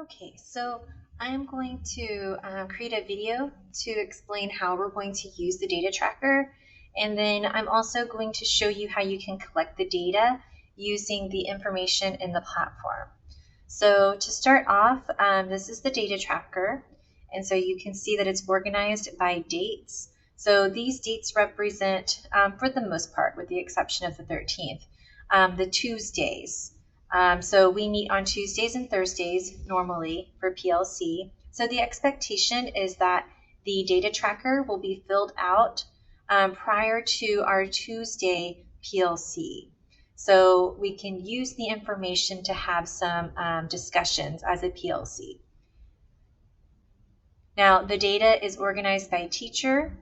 Okay, so I'm going to create a video to explain how we're going to use the data tracker, and then I'm also going to show you how you can collect the data using the information in the platform. So to start off, this is the data tracker, and so you can see that it's organized by dates. So these dates represent, for the most part, with the exception of the 13th, the Tuesdays. So we meet on Tuesdays and Thursdays normally for PLC. So the expectation is that the data tracker will be filled out prior to our Tuesday PLC. So we can use the information to have some discussions as a PLC. Now the data is organized by teacher.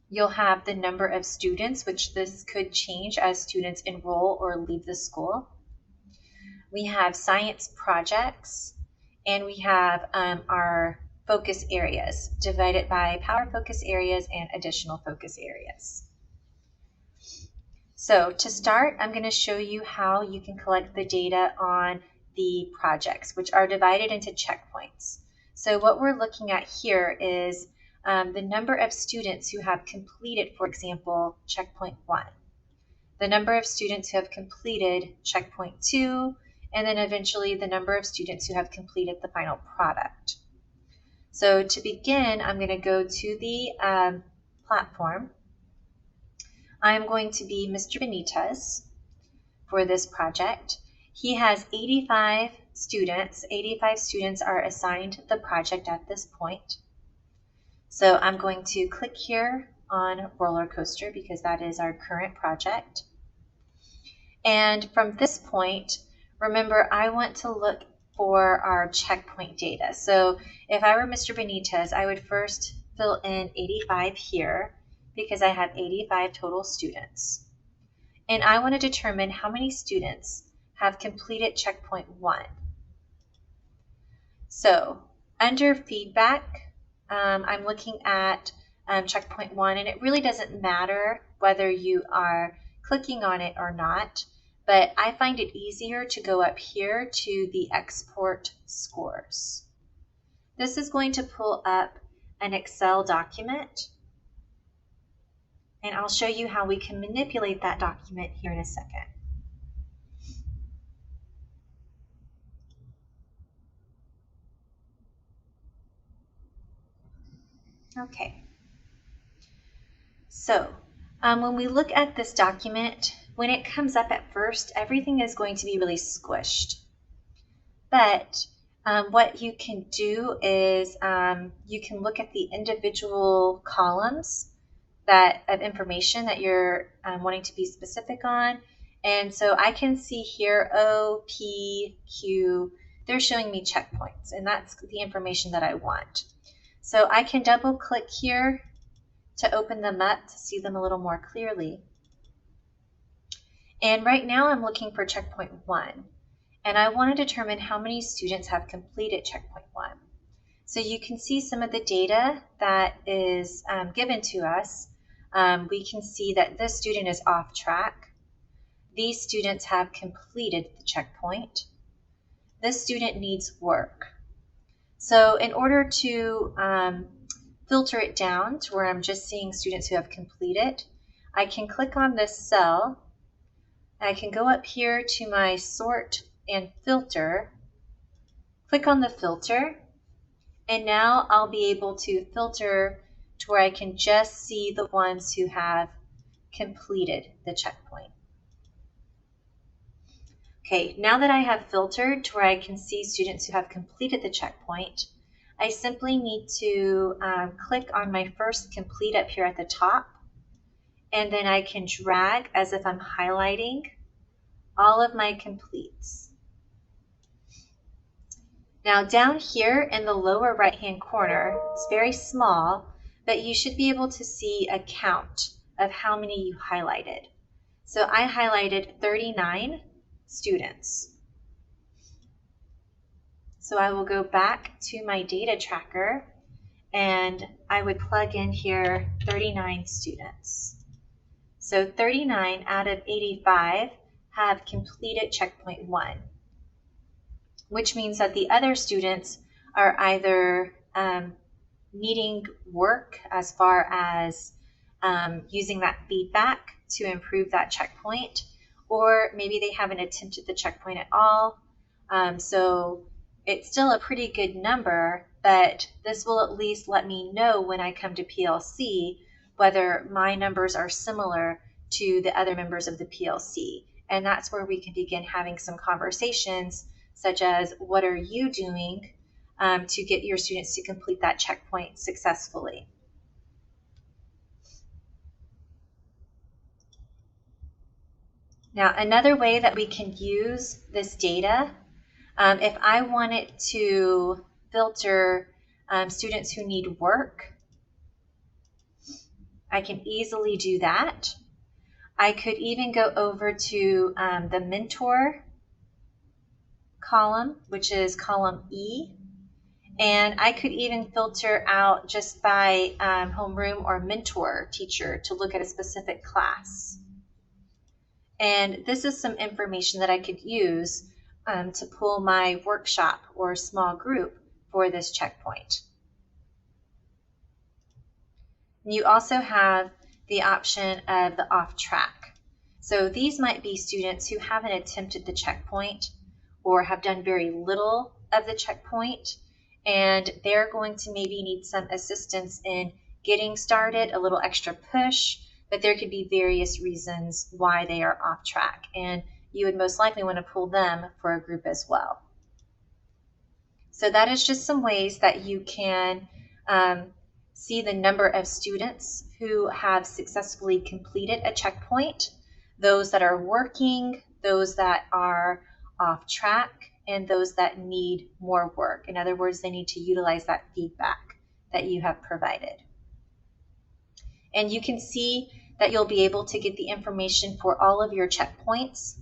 You'll have the number of students, which this could change as students enroll or leave the school. We have science projects, and we have our focus areas divided by power focus areas and additional focus areas. So to start, I'm going to show you how you can collect the data on the projects, which are divided into checkpoints. So what we're looking at here is the number of students who have completed, for example, checkpoint 1, the number of students who have completed checkpoint 2, and then eventually the number of students who have completed the final product. So to begin, I'm going to go to the platform. I'm going to be Mr. Benitez for this project. He has 85 students. 85 students are assigned the project at this point. So I'm going to click here on roller coaster because that is our current project. And from this point, remember, I want to look for our checkpoint data. So if I were Mr. Benitez, I would first fill in 85 here because I have 85 total students. And I want to determine how many students have completed checkpoint 1. So under feedback, I'm looking at checkpoint 1, and it really doesn't matter whether you are clicking on it or not, but I find it easier to go up here to the export scores. This is going to pull up an Excel document, and I'll show you how we can manipulate that document here in a second. Okay. So when we look at this document, when it comes up at first, everything is going to be really squished. But what you can do is you can look at the individual columns of information that you're wanting to be specific on. And so I can see here O, P, Q, they're showing me checkpoints, and that's the information that I want. So I can double click here to open them up to see them a little more clearly. And right now I'm looking for checkpoint 1, and I want to determine how many students have completed checkpoint 1. So you can see some of the data that is given to us. We can see that this student is off track. These students have completed the checkpoint. This student needs work. So in order to filter it down to where I'm just seeing students who have completed, I can click on this cell. I can go up here to my sort and filter, click on the filter, and now I'll be able to filter to where I can just see the ones who have completed the checkpoint. Okay, now that I have filtered to where I can see students who have completed the checkpoint, I simply need to click on my first complete up here at the top, and then I can drag as if I'm highlighting all of my completes. Now down here in the lower right-hand corner, it's very small, but you should be able to see a count of how many you highlighted. So I highlighted 39 students. So I will go back to my data tracker, and I would plug in here 39 students. So 39 out of 85 have completed checkpoint 1. which means that the other students are either needing work as far as using that feedback to improve that checkpoint, or maybe they haven't attempted the checkpoint at all. So it's still a pretty good number, but this will at least let me know when I come to PLC whether my numbers are similar to the other members of the PLC. And that's where we can begin having some conversations, such as what are you doing to get your students to complete that checkpoint successfully. Now, another way that we can use this data, if I wanted to filter students who need work, I can easily do that. I could even go over to the mentor column, which is column E, and I could even filter out just by homeroom or mentor teacher to look at a specific class. And this is some information that I could use to pull my workshop or small group for this checkpoint. You also have the option of the off track. So these might be students who haven't attempted the checkpoint or have done very little of the checkpoint, and they're going to maybe need some assistance in getting started, a little extra push, but there could be various reasons why they are off track, and you would most likely want to pull them for a group as well. So that is just some ways that you can see the number of students who have successfully completed a checkpoint, those that are working, those that are off track, and those that need more work. In other words, they need to utilize that feedback that you have provided. And you can see that you'll be able to get the information for all of your checkpoints,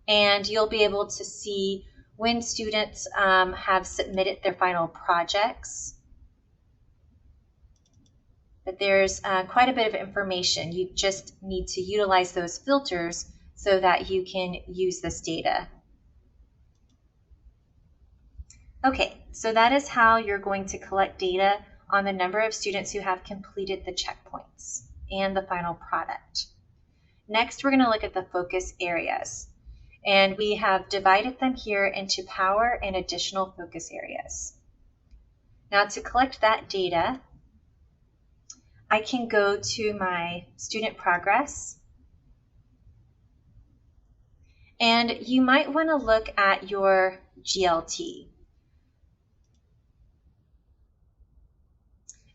and you'll be able to see when students have submitted their final projects. But there's quite a bit of information. You just need to utilize those filters so that you can use this data. Okay, so that is how you're going to collect data on the number of students who have completed the checkpoints and the final product. Next, we're going to look at the focus areas. And we have divided them here into power and additional focus areas. Now, to collect that data, I can go to my student progress. And you might want to look at your GLT.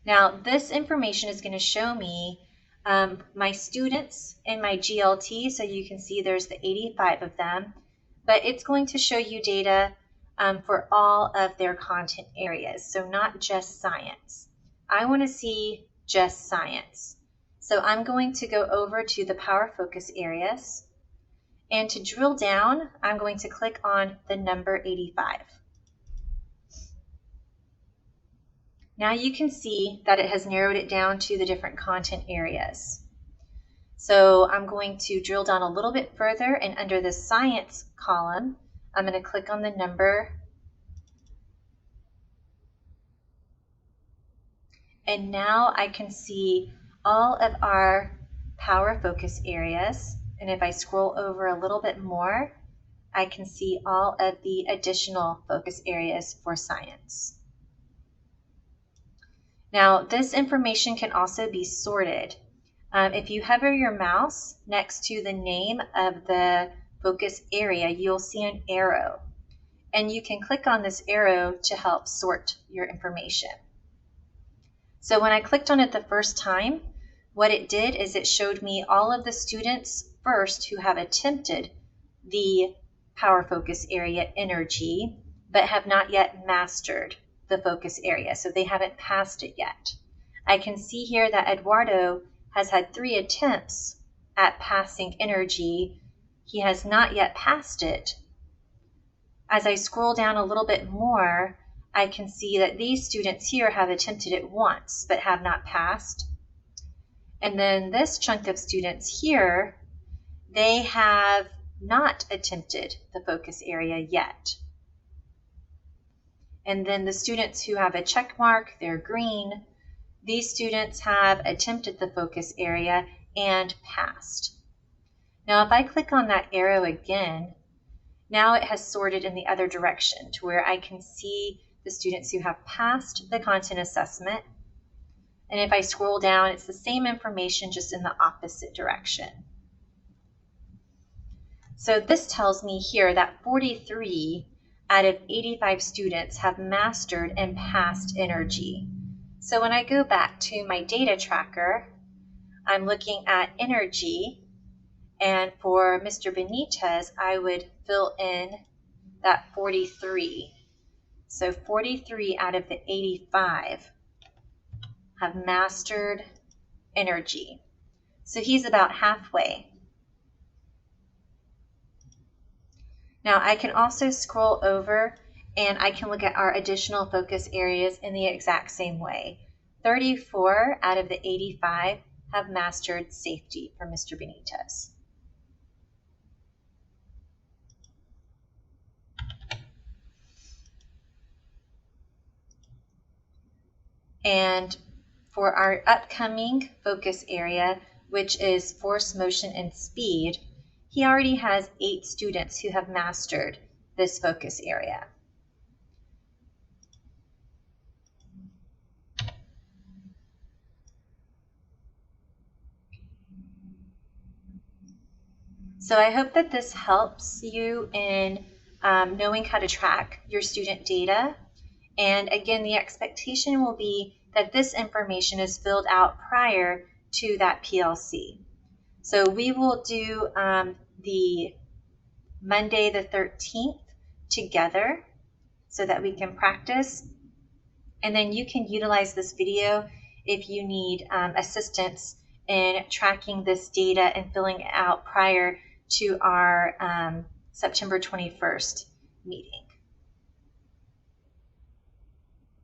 Now, this information is going to show me my students in my GLT, so you can see there's the 85 of them, but it's going to show you data for all of their content areas, so not just science. I want to see just science. So I'm going to go over to the power focus areas, and to drill down, I'm going to click on the number 85. Now you can see that it has narrowed it down to the different content areas. So I'm going to drill down a little bit further, and under the science column, I'm going to click on the number, and now I can see all of our power focus areas. And if I scroll over a little bit more, I can see all of the additional focus areas for science. Now, this information can also be sorted. If you hover your mouse next to the name of the focus area, you'll see an arrow. And you can click on this arrow to help sort your information. So when I clicked on it the first time, what it did is it showed me all of the students first who have attempted the power focus area energy, but have not yet mastered the focus area, so they haven't passed it yet. I can see here that Eduardo has had 3 attempts at passing energy. He has not yet passed it. As I scroll down a little bit more, I can see that these students here have attempted it once, but have not passed. And then this chunk of students here, they have not attempted the focus area yet. And then the students who have a check mark, they're green. These students have attempted the focus area and passed. Now, if I click on that arrow again, now it has sorted in the other direction to where I can see the students who have passed the content assessment. And if I scroll down, it's the same information, just in the opposite direction. So this tells me here that 43 out of 85 students have mastered and passed energy. So when I go back to my data tracker, I'm looking at energy, and for Mr. Benitez, I would fill in that 43. So 43 out of the 85 have mastered energy. So he's about halfway. Now I can also scroll over and I can look at our additional focus areas in the exact same way. 34 out of the 85 have mastered safety for Mr. Benitez. And for our upcoming focus area, which is force, motion, and speed, he already has 8 students who have mastered this focus area. So I hope that this helps you in knowing how to track your student data. And again, the expectation will be that this information is filled out prior to that PLC. So we will do the Monday the 13th together so that we can practice. And then you can utilize this video if you need assistance in tracking this data and filling it out prior to our September 21st meeting.